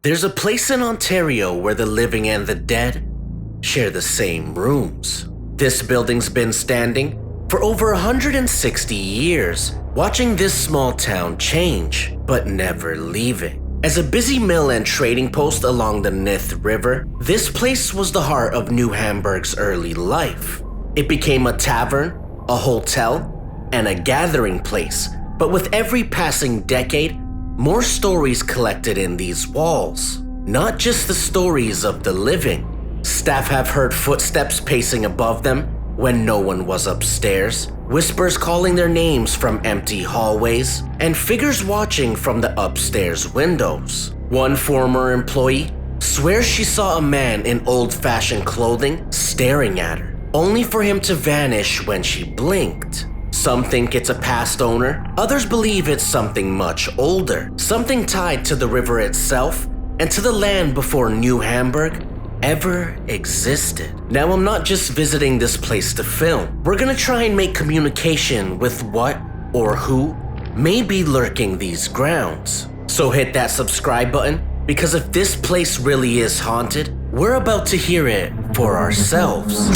There's a place in Ontario where the living and the dead share the same rooms. This building's been standing for over 160 years, watching this small town change, but never leaving. As a busy mill and trading post along the Nith River, this place was the heart of New Hamburg's early life. It became a tavern, a hotel, and a gathering place, but with every passing decade, more stories collected in these walls. Not just the stories of the living. Staff have heard footsteps pacing above them when no one was upstairs, whispers calling their names from empty hallways, and figures watching from the upstairs windows. One former employee swears she saw a man in old-fashioned clothing staring at her, only for him to vanish when she blinked. Some think it's a past owner, others believe it's something much older, something tied to the river itself and to the land before New Hamburg ever existed. Now, I'm not just visiting this place to film. We're gonna try and make communication with what or who may be lurking these grounds. So hit that subscribe button, because if this place really is haunted, we're about to hear it for ourselves.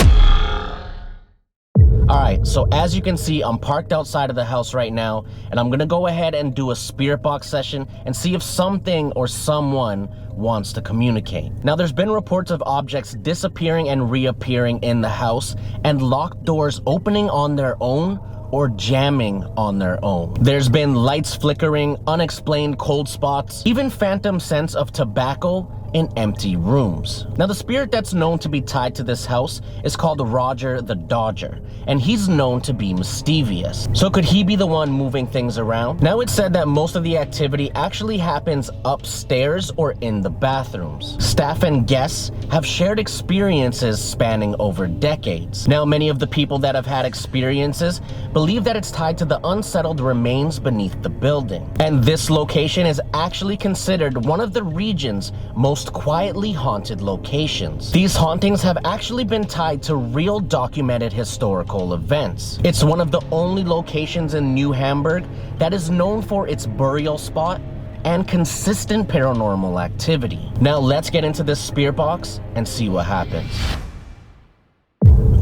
Alright, so as you can see, I'm parked outside of the house right now, and I'm gonna go ahead and do a spirit box session and see if something or someone wants to communicate. Now, there's been reports of objects disappearing and reappearing in the house, and locked doors opening on their own or jamming on their own. There's been lights flickering, unexplained cold spots, even phantom scents of tobacco in empty rooms. Now, the spirit that's known to be tied to this house is called Roger the Dodger, and he's known to be mischievous. So could he be the one moving things around? Now, it's said that most of the activity actually happens upstairs or in the bathrooms. Staff and guests have shared experiences spanning over decades. Now, many of the people that have had experiences believe that it's tied to the unsettled remains beneath the building. And this location is actually considered one of the region's most quietly haunted locations. These hauntings have actually been tied to real documented historical events. It's one of the only locations in New Hamburg that is known for its burial spot and consistent paranormal activity. Now, let's get into this spirit box and see what happens.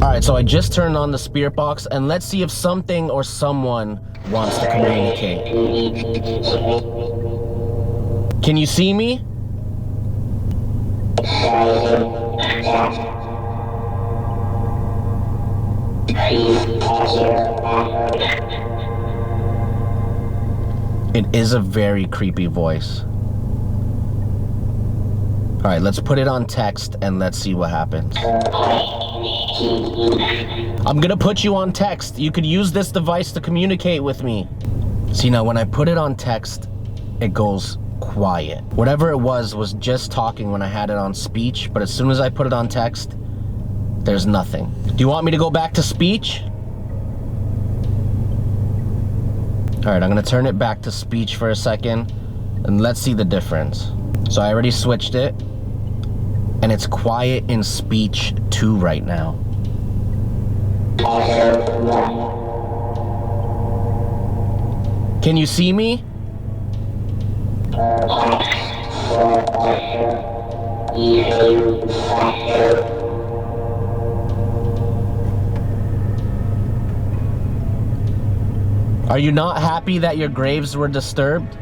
Alright, so I just turned on the spirit box, and let's see if something or someone wants to communicate. Can you see me? It is a very creepy voice. Alright, let's put it on text and let's see what happens. I'm gonna put you on text. You could use this device to communicate with me. See, now when I put it on text, it goes quiet. Whatever it was just talking when I had it on speech, but as soon as I put it on text, there's nothing. Do you want me to go back to speech? Alright, I'm gonna turn it back to speech for a second, and let's see the difference. So I already switched it, and it's quiet in speech too right now. Can you see me? Are you not happy that your graves were disturbed?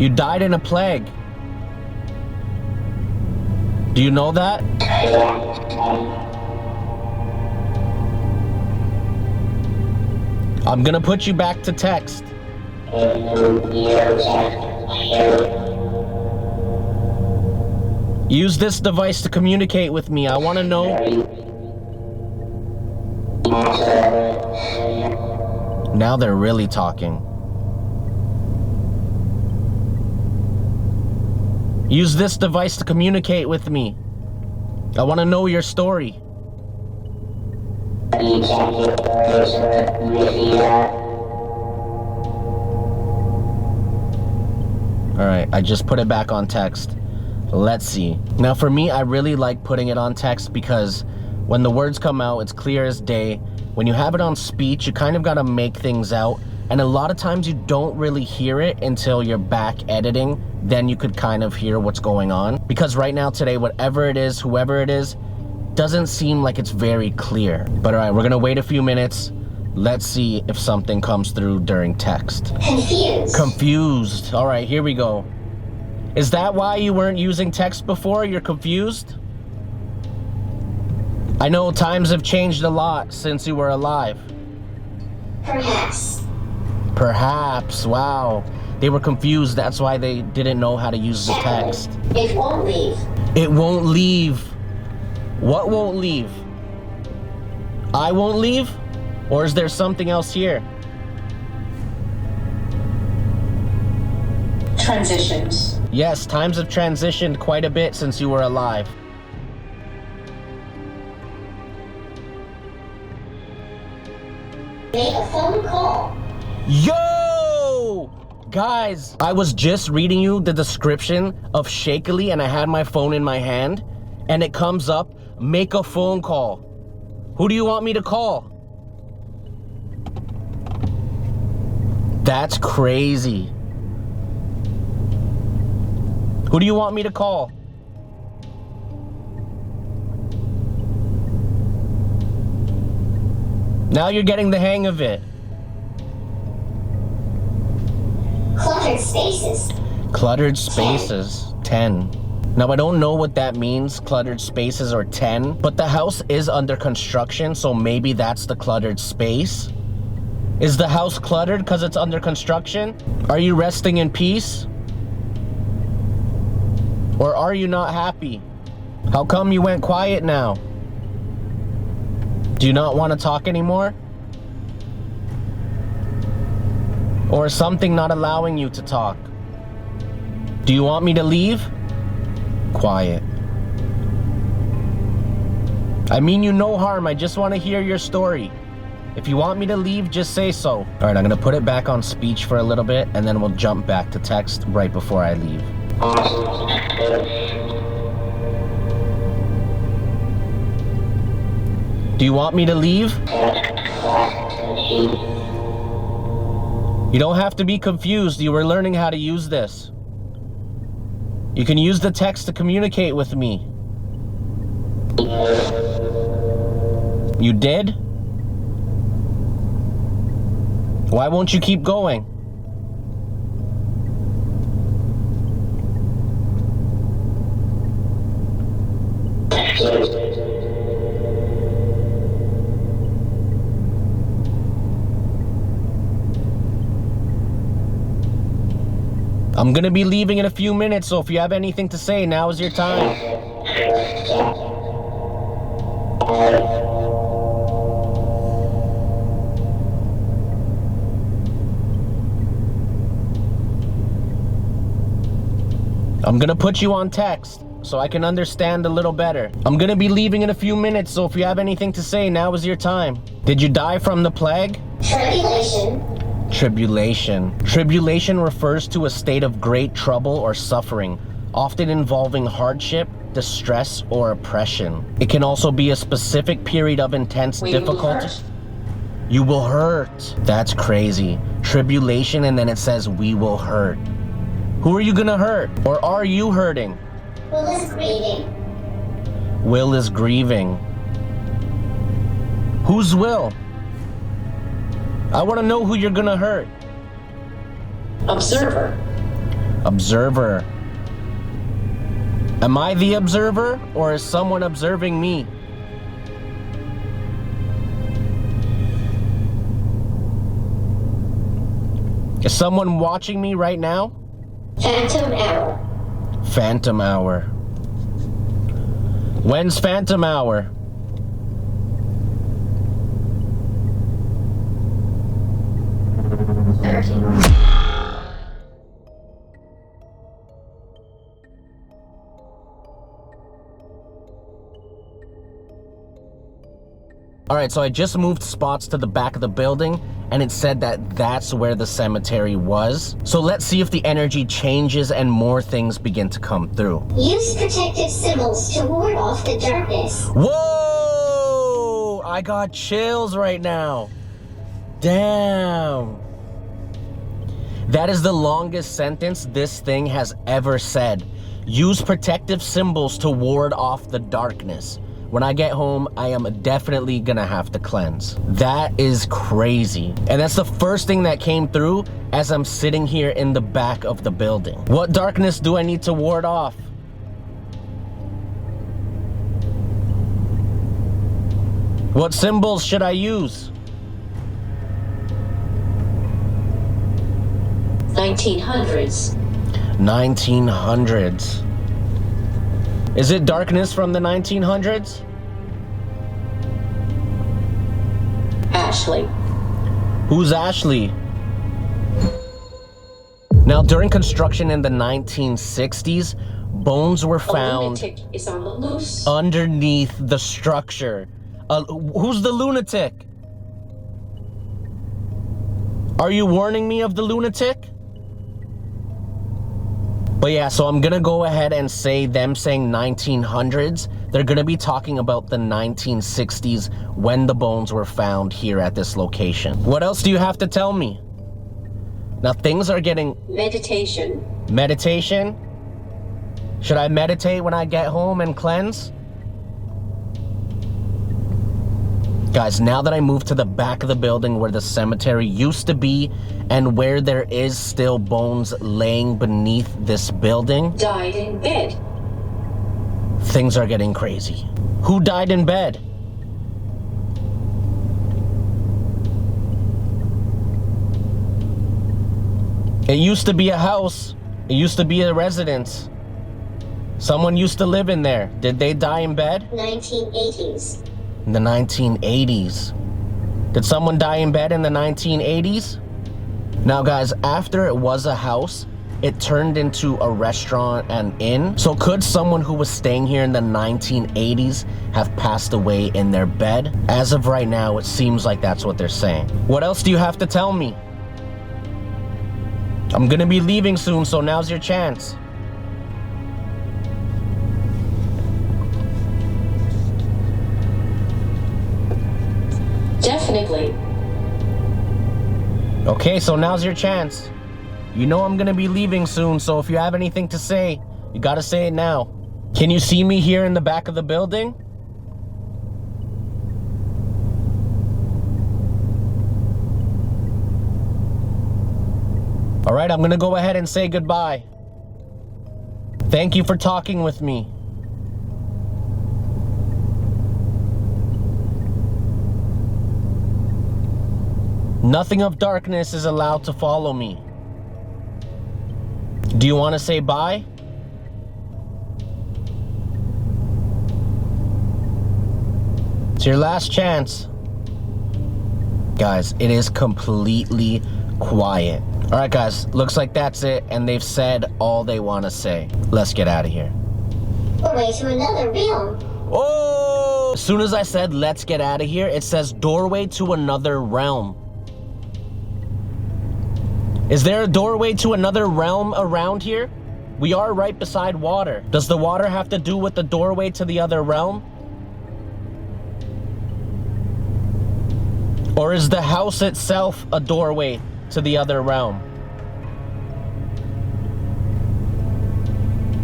You died in a plague. Do you know that? I'm gonna put you back to text. Use this device to communicate with me. I wanna know. Now they're really talking. Use this device to communicate with me. I want to know your story. Alright, I just put it back on text. Let's see. Now for me, I really like putting it on text because when the words come out, it's clear as day. When you have it on speech, you kind of got to make things out. And a lot of times you don't really hear it until you're back editing. Then you could kind of hear what's going on. Because right now today, whatever it is, whoever it is, doesn't seem like it's very clear. But all right, we're gonna wait a few minutes. Let's see if something comes through during text. Confused. Confused. All right, here we go. Is that why you weren't using text before? You're confused? I know times have changed a lot since you were alive. Perhaps. Perhaps, wow. They were confused, that's why they didn't know how to use the text. It won't leave. It won't leave. What won't leave? I won't leave? Or is there something else here? Transitions. Yes, times have transitioned quite a bit since you were alive. Make a phone call. Yo! Guys, I was just reading you the description of Shakily and I had my phone in my hand and it comes up, make a phone call. Who do you want me to call? That's crazy. Who do you want me to call? Now you're getting the hang of it. Cluttered spaces. Cluttered spaces, 10. Now I don't know what that means, cluttered spaces or 10, but the house is under construction, so maybe that's the cluttered space. Is the house cluttered because it's under construction? Are you resting in peace? Or are you not happy? How come you went quiet now? Do you not want to talk anymore? Or is something not allowing you to talk? Do you want me to leave? Quiet. I mean you no harm, I just want to hear your story. If you want me to leave, just say so. All right, I'm gonna put it back on speech for a little bit and then we'll jump back to text right before I leave. Do you want me to leave? You don't have to be confused. You were learning how to use this. You can use the text to communicate with me. You did? Why won't you keep going? I'm gonna be leaving in a few minutes, so if you have anything to say, now is your time. I'm gonna put you on text so I can understand a little better. I'm gonna be leaving in a few minutes, so if you have anything to say, now is your time. Did you die from the plague? Tribulation. Tribulation. Tribulation refers to a state of great trouble or suffering, often involving hardship, distress, or oppression. It can also be a specific period of intense difficulty. You will hurt. That's crazy. Tribulation, and then it says we will hurt. Who are you gonna hurt? Or are you hurting? Will is grieving. Will is grieving. Whose will? I want to know who you're gonna hurt. Observer. Observer. Am I the observer, or is someone observing me? Is someone watching me right now? Phantom hour. Phantom hour. When's Phantom hour? Alright, so I just moved spots to the back of the building, and it said that that's where the cemetery was. So let's see if the energy changes and more things begin to come through. Use protective symbols to ward off the darkness. Whoa! I got chills right now. Damn. That is the longest sentence this thing has ever said. Use protective symbols to ward off the darkness. When I get home, I am definitely gonna have to cleanse. That is crazy. And that's the first thing that came through as I'm sitting here in the back of the building. What darkness do I need to ward off? What symbols should I use? 1900s. 1900s. Is it darkness from the 1900s? Ashley. Who's Ashley? Now, during construction in the 1960s, bones were A found lunatic is on the loose. underneath the structure. Who's the lunatic? Are you warning me of the lunatic? But yeah, so I'm gonna go ahead and say them saying 1900s. They're gonna be talking about the 1960s when the bones were found here at this location. What else do you have to tell me? Now things are getting... Meditation. Meditation? Should I meditate when I get home and cleanse? Guys, now that I moved to the back of the building where the cemetery used to be and where there is still bones laying beneath this building, Died in bed. things are getting crazy. Who died in bed? It used to be a house. It used to be a residence. Someone used to live in there. Did they die in bed? 1980s. In the 1980s. Did someone die in bed in the 1980s? Now guys, after it was a house, it turned into a restaurant and inn. So could someone who was staying here in the 1980s have passed away in their bed? As of right now, it seems like that's what they're saying. What else do you have to tell me? I'm gonna be leaving soon, so now's your chance. Definitely. Okay, so now's your chance. You know I'm gonna be leaving soon, so if you have anything to say, you gotta say it now. Can you see me here in the back of the building? All right, I'm gonna go ahead and say goodbye. Thank you for talking with me. Nothing of darkness is allowed to follow me. Do you want to say bye? It's your last chance. Guys, it is completely quiet. All right, guys, looks like that's it, and they've said all they want to say. Let's get out of here. Doorway to another realm. Oh! As soon as I said let's get out of here, it says doorway to another realm. Is there a doorway to another realm around here? We are right beside water. Does the water have to do with the doorway to the other realm? Or is the house itself a doorway to the other realm?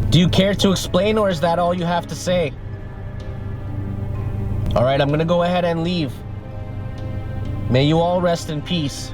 Do you care to explain, or is that all you have to say? All right, I'm gonna go ahead and leave. May you all rest in peace.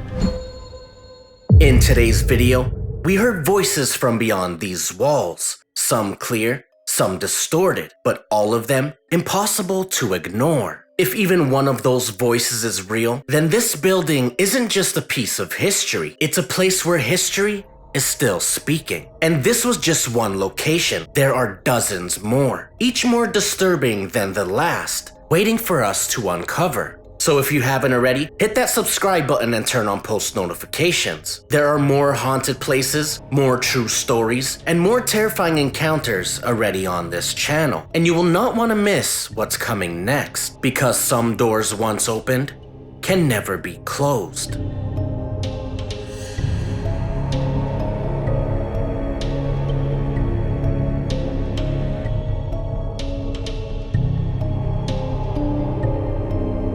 In today's video, we heard voices from beyond these walls. Some clear, some distorted, but all of them impossible to ignore. If even one of those voices is real, then this building isn't just a piece of history. It's a place where history is still speaking. And this was just one location. There are dozens more, each more disturbing than the last, waiting for us to uncover. So if you haven't already, hit that subscribe button and turn on post notifications. There are more haunted places, more true stories, and more terrifying encounters already on this channel. And you will not want to miss what's coming next, because some doors once opened can never be closed.